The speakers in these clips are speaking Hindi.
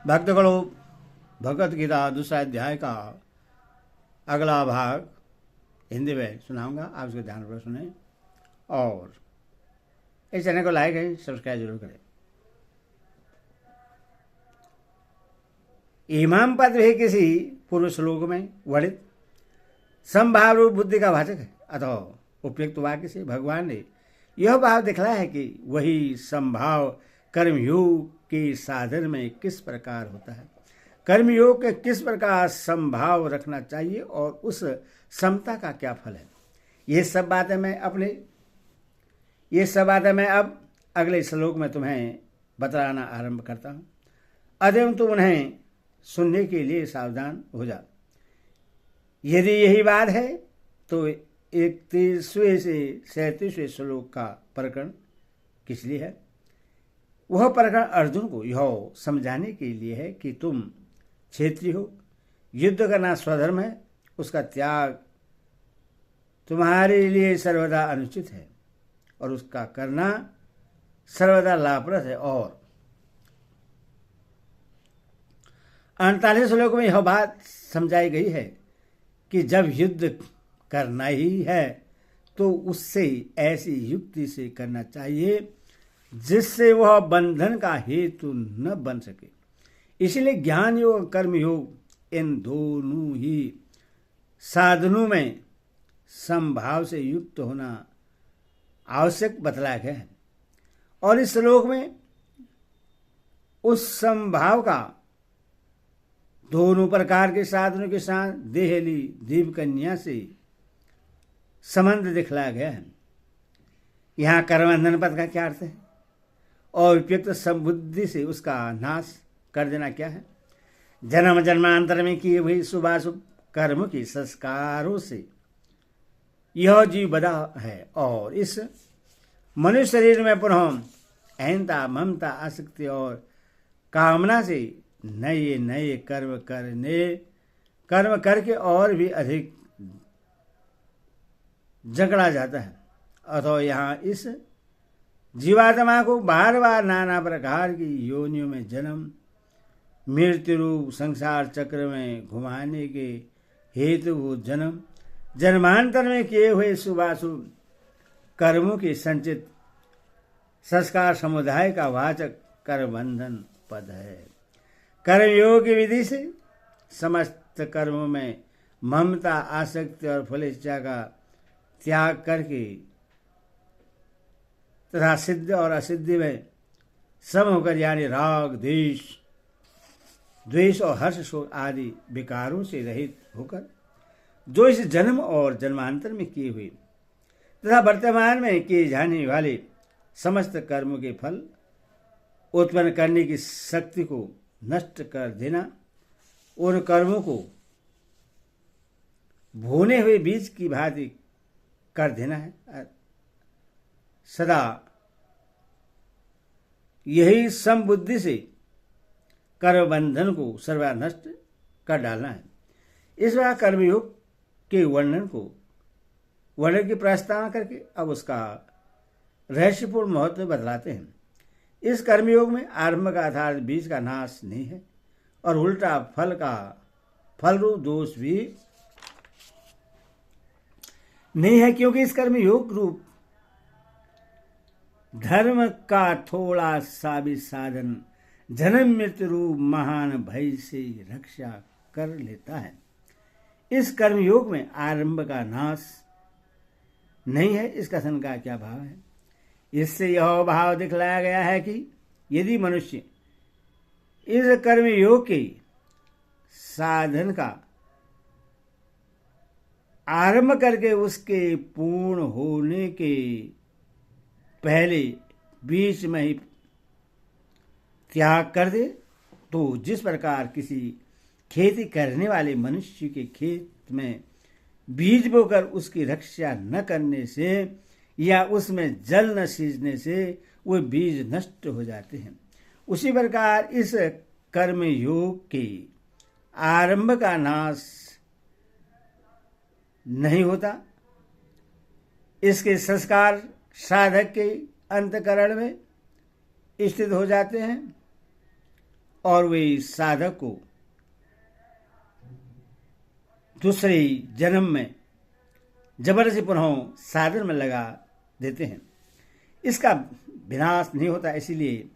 भक्तगणों, भगवत गीता दूसरा अध्याय का अगला भाग हिंदी में सुनाऊंगा। आप इसको ध्यानपूर्वक सुने और इस चैनल को लाइक है सब्सक्राइब जरूर करें। इमाम पद भी किसी पूर्व श्लोक में वर्णित समभाव रूप बुद्धि का वाचक है, अतः उपयुक्त वाक्य से भगवान ने यह भाव दिखलाया है कि वही समभाव कर्मयोग के साधन में किस प्रकार होता है, कर्मयोग के किस प्रकार समभाव रखना चाहिए और उस समता का क्या फल है। ये सब बातें मैं अब अगले श्लोक में तुम्हें बतलाना आरंभ करता हूँ। अतः तुम उन्हें सुनने के लिए सावधान हो जा। यदि यही बात है तो 31वें से 37वें श्लोक का प्रकरण किस लिए है? वह प्रकरण अर्जुन को यह समझाने के लिए है कि तुम क्षेत्रीय हो, युद्ध करना स्वधर्म है, उसका त्याग तुम्हारे लिए सर्वदा अनुचित है और उसका करना सर्वदा लाभप्रद है। और 48 श्लोक में यह बात समझाई गई है कि जब युद्ध करना ही है तो उससे ऐसी युक्ति से करना चाहिए जिससे वह बंधन का हेतु न बन सके। इसलिए ज्ञान योग कर्म योग इन दोनों ही साधनों में समभाव से युक्त होना आवश्यक बतलाया गया है। और इस श्लोक में उस समभाव का दोनों प्रकार के साधनों के साथ देहली दीप कन्या से संबंध दिखलाया गया है। यहाँ कर्मबंधन पद का क्या अर्थ है और उपयुक्त संबुद्धि से उसका नाश कर देना क्या है? जन्म जन्मांतर में किए हुए शुभाशुभ कर्म के संस्कारों से यह जीव बधा है और इस मनुष्य शरीर में पुनः अहंता ममता आसक्ति और कामना से नए नए कर्म करके और भी अधिक जकड़ा जाता है। अतः यहाँ इस जीवात्मा को बार बार नाना प्रकार की योनियों में जन्म मृत्यु रूप संसार चक्र में घुमाने के हेतु वो जन्मांतर में किए हुए शुभाशुभ कर्मों के संचित संस्कार समुदाय का वाचक कर्मबंधन पद है। कर्मयोग की विधि से समस्त कर्मों में ममता आसक्ति और फलेच्छा का त्याग करके तथा सिद्ध और असिद्धि में सम होकर यानी राग द्वेष और हर्ष शोक आदि विकारों से रहित होकर जो इस जन्म और जन्मांतर में किए हुए तथा वर्तमान में किए जाने वाले समस्त कर्मों के फल उत्पन्न करने की शक्ति को नष्ट कर देना, उन कर्मों को भुने हुए बीज की भांति कर देना है। सदा यही समबुद्धि से कर्मबंधन को सर्वदा नष्ट कर डालना है। इस बार कर्मयोग के वर्णन की प्रस्तावना करके अब उसका रहस्यपूर्ण महत्व बतलाते हैं। इस कर्मयोग में आरंभ का अर्थात बीज का नाश नहीं है और उल्टा फल रूप दोष भी नहीं है, क्योंकि इस कर्मयोग रूप धर्म का थोड़ा सा भी साधन जन्म मृत्यु रूप महान भय से रक्षा कर लेता है। इस कर्मयोग में आरंभ का नाश नहीं है, इस कथन का क्या भाव है? इससे यह भाव दिखलाया गया है कि यदि मनुष्य इस कर्मयोग के साधन का आरंभ करके उसके पूर्ण होने के पहले बीच में ही त्याग कर दे तो जिस प्रकार किसी खेती करने वाले मनुष्य के खेत में बीज बोकर उसकी रक्षा न करने से या उसमें जल न सींचने से वो बीज नष्ट हो जाते हैं, उसी प्रकार इस कर्म योग के आरंभ का नाश नहीं होता। इसके संस्कार साधक के अंतकरण में स्थित हो जाते हैं और वे साधक को दूसरे जन्म में जबरदस्ती पुनः साधन में लगा देते हैं। इसका विनाश नहीं होता, इसीलिए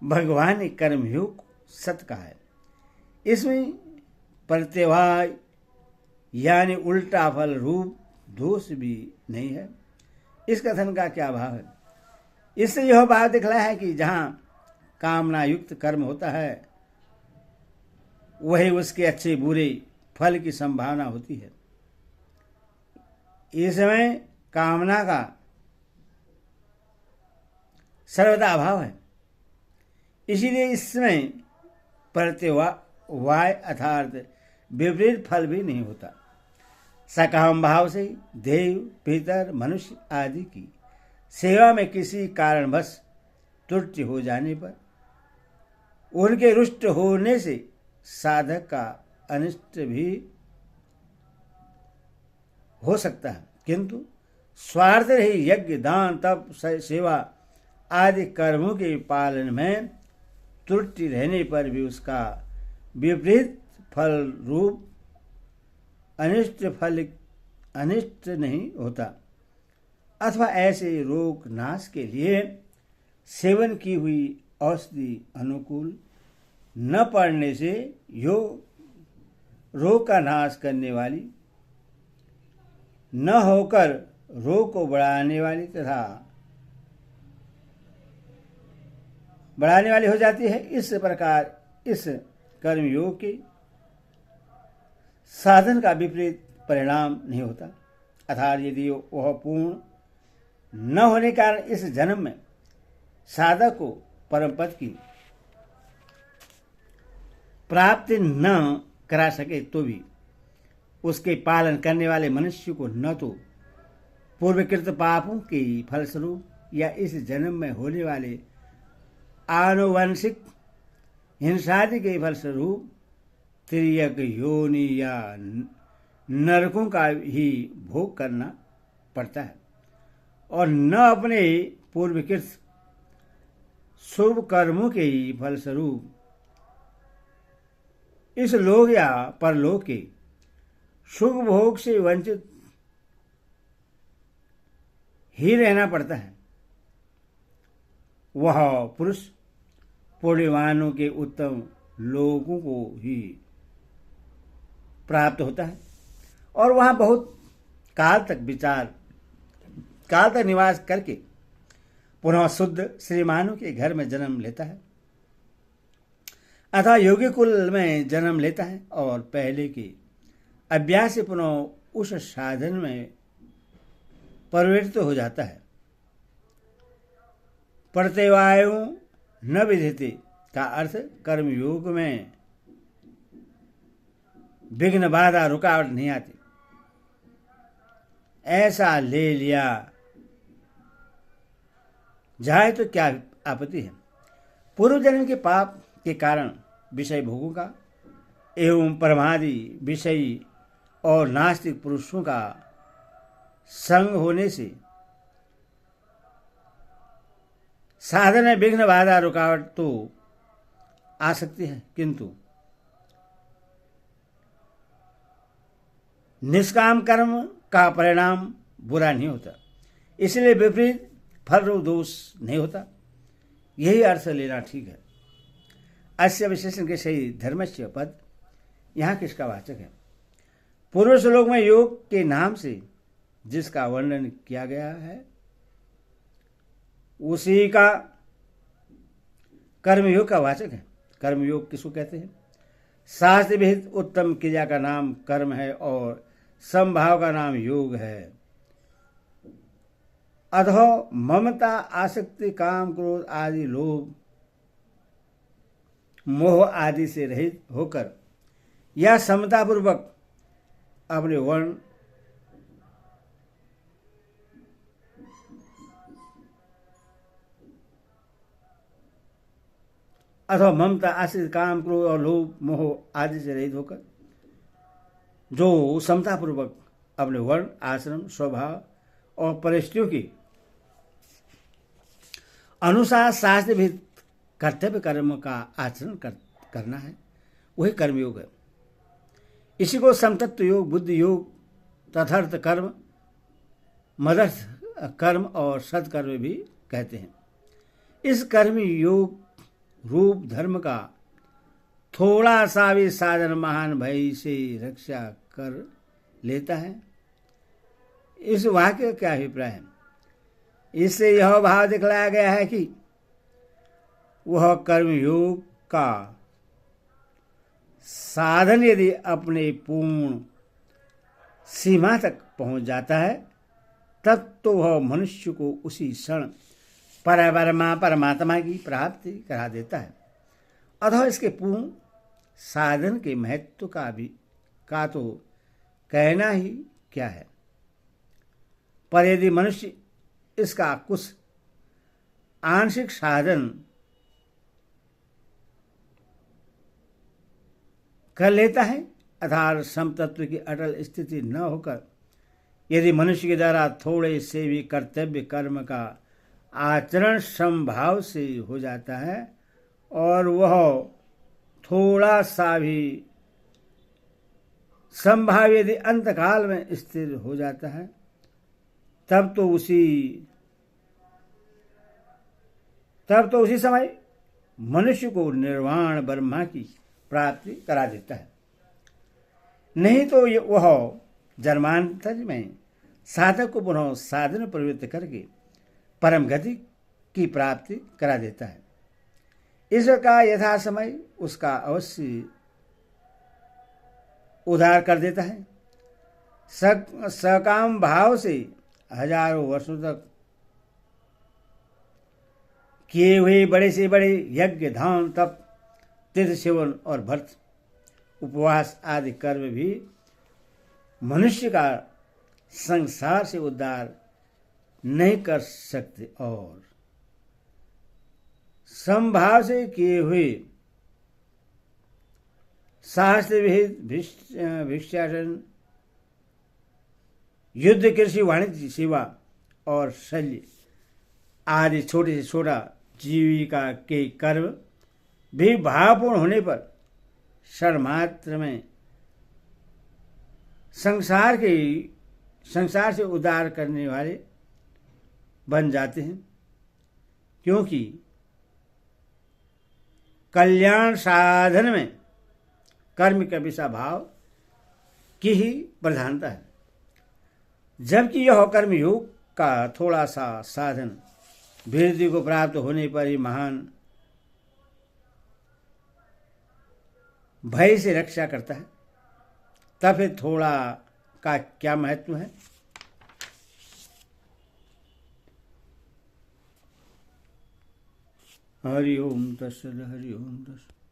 भगवान ने कर्मयोग सत्य कहा है। इसमें प्रत्यवाय यानी उल्टा फल रूप दोष भी नहीं है। इस कथन का क्या भाव है? इससे यह बात दिखला है कि जहाँ कामना युक्त कर्म होता है वही उसके अच्छे बुरे फल की संभावना होती है। इसमें कामना का सर्वदा अभाव है, इसीलिए इसमें प्रत्यवाय अर्थात विपरीत फल भी नहीं होता। सकाम भाव से देव पितर मनुष्य आदि की सेवा में किसी कारणवश त्रुटि हो जाने पर उनके रुष्ट होने से साधक का अनिष्ट भी हो सकता है, किंतु स्वार्थ रही यज्ञ दान तप सेवा आदि कर्मों के पालन में त्रुटि रहने पर भी उसका विपरीत फल रूप अनिष्ट नहीं होता, अथवा ऐसे रोग नाश के लिए सेवन की हुई औषधि अनुकूल न पड़ने से यो रोग का नाश करने वाली न होकर रोग को बढ़ाने वाली तथा बढ़ाने वाली हो जाती है। इस प्रकार इस कर्मयोग के साधन का विपरीत परिणाम नहीं होता, अर्थात यदि वह पूर्ण न होने के कारण इस जन्म में साधक को परम पद की प्राप्ति न करा सके तो भी उसके पालन करने वाले मनुष्य को न तो पूर्वकृत पापों के फलस्वरूप या इस जन्म में होने वाले आनुवंशिक हिंसादि के फलस्वरूप तिर्यक योनि या नरकों का ही भोग करना पड़ता है, और न अपने पूर्वकृत शुभ कर्मों के ही फलस्वरूप इस लोक या परलोक के शुभ भोग से वंचित ही रहना पड़ता है। वह पुरुष पुण्यवानों के उत्तम लोगों को ही प्राप्त होता है और वहाँ बहुत काल तक निवास करके पुनः शुद्ध श्रीमानों के घर में जन्म लेता है, अतः योगी कुल में जन्म लेता है और पहले के अभ्यास से पुनः उस साधन में परिवर्तित हो जाता है। प्रत्यवायों न विधेते का अर्थ कर्मयोग में विघ्न बाधा रुकावट नहीं आती, ऐसा ले लिया जाए तो क्या आपत्ति है। पूर्व जन्म के पाप के कारण विषय भोगों का एवं परमादि विषयी और नास्तिक पुरुषों का संग होने से साधन में विघ्न बाधा रुकावट तो आ सकती है, किंतु निष्काम कर्म का परिणाम बुरा नहीं होता, इसलिए विपरीत फल दोष नहीं होता। यही अर्थ लेना ठीक है। अस्य विशेषण के सही धर्मस्य पद यहाँ किसका वाचक है? पूर्व श्लोक में योग के नाम से जिसका वर्णन किया गया है उसी का कर्मयोग का वाचक है। कर्मयोग किसको कहते हैं? शास्त्र विहित उत्तम क्रिया का नाम कर्म है और समभाव का नाम योग है। अधो ममता आसक्ति काम क्रोध आदि लोभ मोह आदि से रहित होकर या समतापूर्वक अपने वर्ण अथवा ममता आश्रित काम क्रोध और लोभ मोह आदि से रहित होकर जो समतापूर्वक अपने वर्ण आश्रम स्वभाव और परिस्थितियों के अनुसार शास्त्र भी कर्तव्य कर्म का आचरण करना है, वही कर्मयोग है। इसी को समतत्व योग, बुद्धि योग, तथर्थ कर्म, मदर्थ कर्म और सत्कर्म भी कहते हैं। इस कर्म योग रूप धर्म का थोड़ा सा भी साधन महान भय से रक्षा कर लेता है। इस वाक्य का क्या अभिप्राय है? इससे यह भाव दिखलाया गया है कि वह कर्मयोग का साधन यदि अपने पूर्ण सीमा तक पहुंच जाता है, तब तो वह मनुष्य को उसी क्षण परमात्मा की प्राप्ति करा देता है। अतः इसके पूर्ण साधन के महत्व का तो कहना ही क्या है। पर यदि मनुष्य इसका कुछ आंशिक साधन कर लेता है, अर्थात समतत्व की अटल स्थिति न होकर यदि मनुष्य के द्वारा थोड़े से भी कर्तव्य कर्म का आचरण समभाव से हो जाता है और वह थोड़ा सा भी संभाव यदि अंतकाल में स्थिर हो जाता है, तब तो उसी समय मनुष्य को निर्वाण ब्रह्मा की प्राप्ति करा देता है। नहीं तो वह जन्मांतर में साधक को पुनः साधन प्रवृत्त करके परम गति की प्राप्ति करा देता है। ईश्वर का यथा समय उसका अवश्य उद्धार कर देता है। सकाम भाव से हजारों वर्षों तक किए हुए बड़े से बड़े यज्ञ, दान, तप, तीर्थ सेवन और व्रत, उपवास आदि कर्म भी मनुष्य का संसार से उद्धार नहीं कर सकते और संभाव से किए हुए शास्त्र विहित भिक्षाटन, युद्ध, कृषि, वाणिज्य, सेवा और शल्य आदि छोटे से छोटा जीविका के कर्म भी भावपूर्ण होने पर क्षण मात्र में संसार से उद्धार करने वाले बन जाते हैं, क्योंकि कल्याण साधन में कर्म का विषय भाव की ही प्रधानता है। जबकि यह कर्मयोग का थोड़ा सा साधन वृद्धि को प्राप्त होने पर ही महान भय से रक्षा करता है, तब फिर थोड़ा का क्या महत्व है? हरि ओम तत्सत, हरि ओम तत्सत।